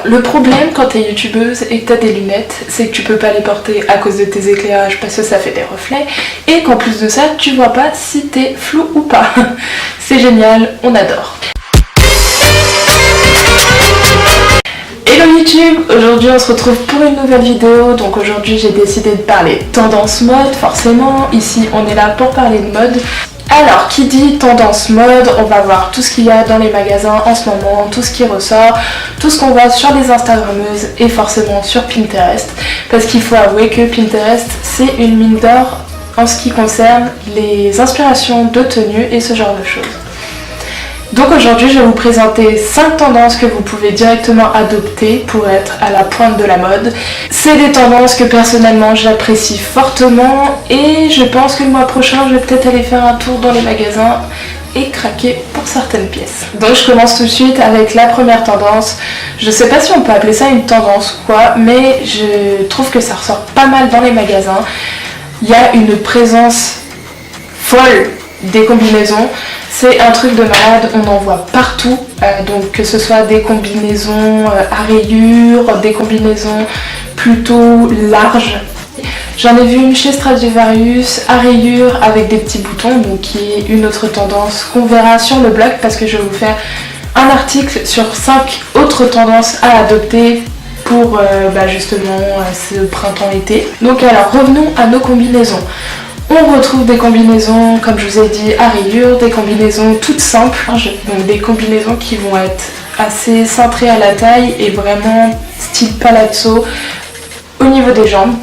le problème quand t'es youtubeuse et que t'as des lunettes, c'est que tu peux pas les porter à cause de tes éclairages parce que ça fait des reflets, et qu'en plus de ça, tu vois pas si t'es flou ou pas. C'est génial, on adore. Hello YouTube, aujourd'hui on se retrouve pour une nouvelle vidéo. Donc aujourd'hui j'ai décidé de parler tendance mode, forcément. Ici on est là pour parler de mode. Alors, qui dit tendance mode, on va voir tout ce qu'il y a dans les magasins en ce moment, tout ce qui ressort, tout ce qu'on voit sur les Instagrammeuses et forcément sur Pinterest. Parce qu'il faut avouer que Pinterest, c'est une mine d'or en ce qui concerne les inspirations de tenues et ce genre de choses. Donc aujourd'hui, je vais vous présenter 5 tendances que vous pouvez directement adopter pour être à la pointe de la mode. C'est des tendances que personnellement j'apprécie fortement et je pense que le mois prochain, je vais peut-être aller faire un tour dans les magasins et craquer pour certaines pièces. Donc je commence tout de suite avec la première tendance. Je sais pas si on peut appeler ça une tendance ou quoi, mais je trouve que ça ressort pas mal dans les magasins. Il y a une présence folle des combinaisons. C'est un truc de malade, on en voit partout, donc que ce soit des combinaisons à rayures, des combinaisons plutôt larges. J'en ai vu une chez Stradivarius à rayures avec des petits boutons, donc qui est une autre tendance qu'on verra sur le blog parce que je vais vous faire un article sur 5 autres tendances à adopter pour justement ce printemps-été. Donc alors revenons à nos combinaisons. On retrouve des combinaisons, comme je vous ai dit, à rayures, des combinaisons toutes simples, donc des combinaisons qui vont être assez cintrées à la taille et vraiment style palazzo au niveau des jambes.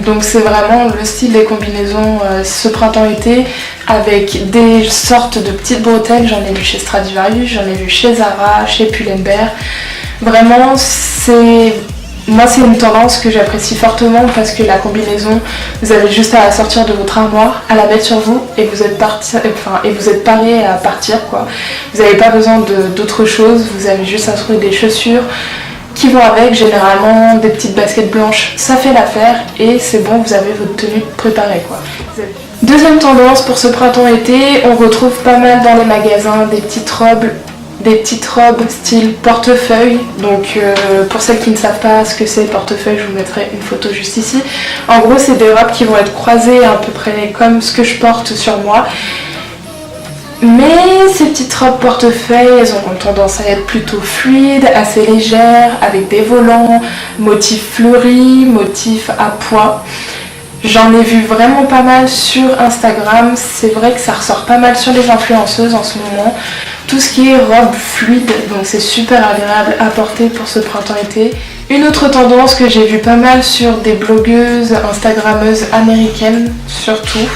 Donc c'est vraiment le style des combinaisons ce printemps-été avec des sortes de petites bretelles. J'en ai vu chez Stradivarius, j'en ai vu chez Zara, chez Pull&Bear. Vraiment moi c'est une tendance que j'apprécie fortement parce que la combinaison, vous avez juste à la sortir de votre armoire, à la mettre sur vous et vous êtes paré à partir quoi. Vous n'avez pas besoin d'autre chose, vous avez juste à trouver des chaussures qui vont avec, généralement des petites baskets blanches, ça fait l'affaire et c'est bon, vous avez votre tenue préparée quoi. Deuxième tendance pour ce printemps-été, on retrouve pas mal dans les magasins des petites robes style portefeuille. Donc pour celles qui ne savent pas ce que c'est portefeuille, je vous mettrai une photo juste ici. En gros c'est des robes qui vont être croisées à peu près comme ce que je porte sur moi. Mais ces petites robes portefeuille, elles ont tendance à être plutôt fluides, assez légères, avec des volants, motifs fleuris, motifs à pois. J'en ai vu vraiment pas mal sur Instagram, c'est vrai que ça ressort pas mal sur les influenceuses en ce moment. Tout ce qui est robe fluide, donc c'est super agréable à porter pour ce printemps-été. Une autre tendance que j'ai vu pas mal sur des blogueuses, instagrammeuses américaines surtout.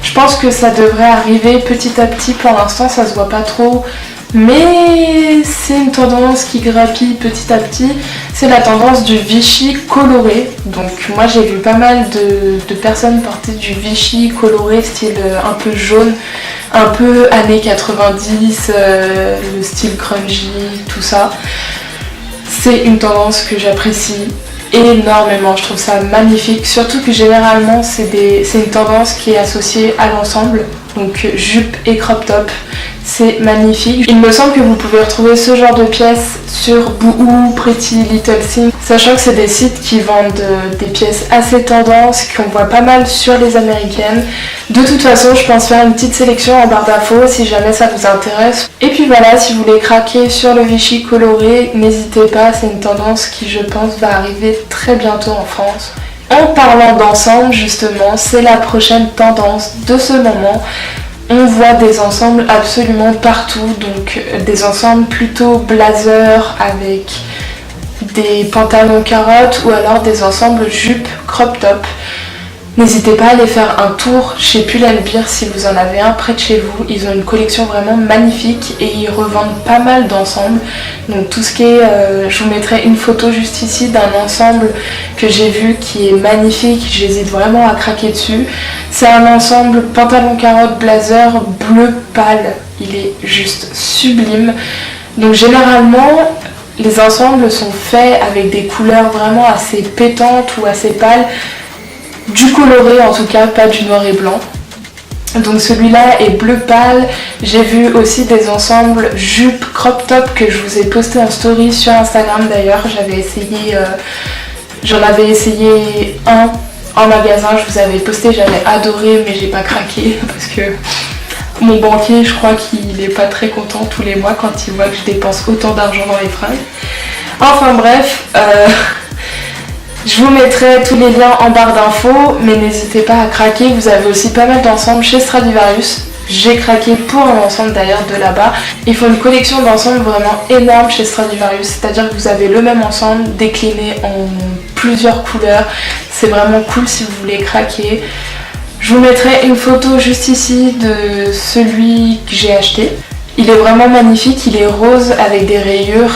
Je pense que ça devrait arriver petit à petit, pour l'instant ça se voit pas trop. Mais c'est une tendance qui grappille petit à petit, c'est la tendance du Vichy coloré. Donc moi j'ai vu pas mal de personnes porter du Vichy coloré, style un peu jaune, un peu années 90, le style grungy, tout ça. C'est une tendance que j'apprécie énormément, je trouve ça magnifique, surtout que généralement c'est une tendance qui est associée à l'ensemble, donc jupe et crop top. C'est magnifique. Il me semble que vous pouvez retrouver ce genre de pièces sur Boohoo, Pretty Little Thing, sachant que c'est des sites qui vendent des pièces assez tendances, qu'on voit pas mal sur les américaines. De toute façon, je pense faire une petite sélection en barre d'infos si jamais ça vous intéresse. Et puis voilà, si vous voulez craquer sur le Vichy coloré, n'hésitez pas, c'est une tendance qui je pense va arriver très bientôt en France. En parlant d'ensemble justement, c'est la prochaine tendance de ce moment. On voit des ensembles absolument partout, donc des ensembles plutôt blazer avec des pantalons carottes ou alors des ensembles jupes crop top. N'hésitez pas à aller faire un tour chez Pull&Bear si vous en avez un près de chez vous. Ils ont une collection vraiment magnifique et ils revendent pas mal d'ensembles. Donc tout ce qui est, je vous mettrai une photo juste ici d'un ensemble que j'ai vu qui est magnifique. J'hésite vraiment à craquer dessus. C'est un ensemble pantalon carotte blazer bleu pâle. Il est juste sublime. Donc généralement les ensembles sont faits avec des couleurs vraiment assez pétantes ou assez pâles. Du coloré en tout cas, pas du noir et blanc. Donc celui-là est bleu pâle. J'ai vu aussi des ensembles jupes crop top que je vous ai posté en story sur Instagram d'ailleurs. J'en avais essayé un en magasin, je vous avais posté, j'avais adoré mais j'ai pas craqué parce que mon banquier, je crois qu'il est pas très content tous les mois quand il voit que je dépense autant d'argent dans les fringues. Enfin bref, je vous mettrai tous les liens en barre d'infos, mais n'hésitez pas à craquer. Vous avez aussi pas mal d'ensembles chez Stradivarius. J'ai craqué pour un ensemble d'ailleurs de là-bas. Ils font une collection d'ensembles vraiment énorme chez Stradivarius, c'est-à-dire que vous avez le même ensemble décliné en plusieurs couleurs. C'est vraiment cool si vous voulez craquer. Je vous mettrai une photo juste ici de celui que j'ai acheté. Il est vraiment magnifique, il est rose avec des rayures,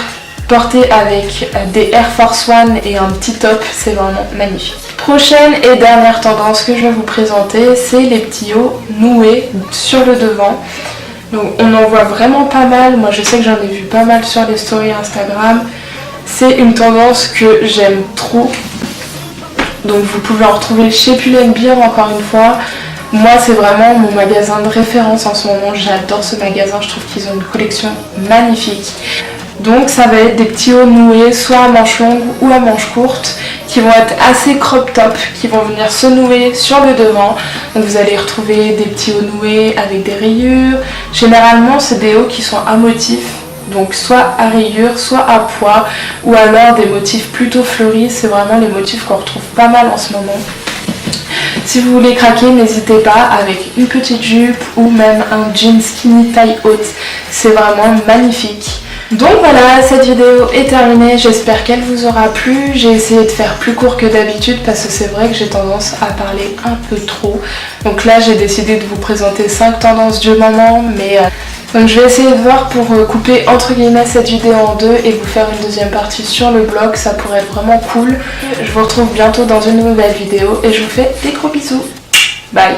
porté avec des Air Force One et un petit top, c'est vraiment magnifique. Prochaine et dernière tendance que je vais vous présenter, c'est les petits hauts noués sur le devant. Donc on en voit vraiment pas mal, moi je sais que j'en ai vu pas mal sur les stories Instagram. C'est une tendance que j'aime trop. Donc vous pouvez en retrouver chez Pull&Bear encore une fois. Moi c'est vraiment mon magasin de référence en ce moment, j'adore ce magasin, je trouve qu'ils ont une collection magnifique. Donc ça va être des petits hauts noués, soit à manches longues ou à manches courtes, qui vont être assez crop top, qui vont venir se nouer sur le devant. Donc vous allez retrouver des petits hauts noués avec des rayures. Généralement c'est des hauts qui sont à motifs, donc soit à rayures, soit à pois, ou alors des motifs plutôt fleuris. C'est vraiment les motifs qu'on retrouve pas mal en ce moment. Si vous voulez craquer, n'hésitez pas avec une petite jupe ou même un jean skinny taille haute. C'est vraiment magnifique. Donc voilà, cette vidéo est terminée, j'espère qu'elle vous aura plu. J'ai essayé de faire plus court que d'habitude parce que c'est vrai que j'ai tendance à parler un peu trop. Donc là j'ai décidé de vous présenter 5 tendances du moment, mais donc je vais essayer de voir pour couper entre guillemets cette vidéo en deux et vous faire une deuxième partie sur le blog, ça pourrait être vraiment cool. Je vous retrouve bientôt dans une nouvelle vidéo et je vous fais des gros bisous. Bye.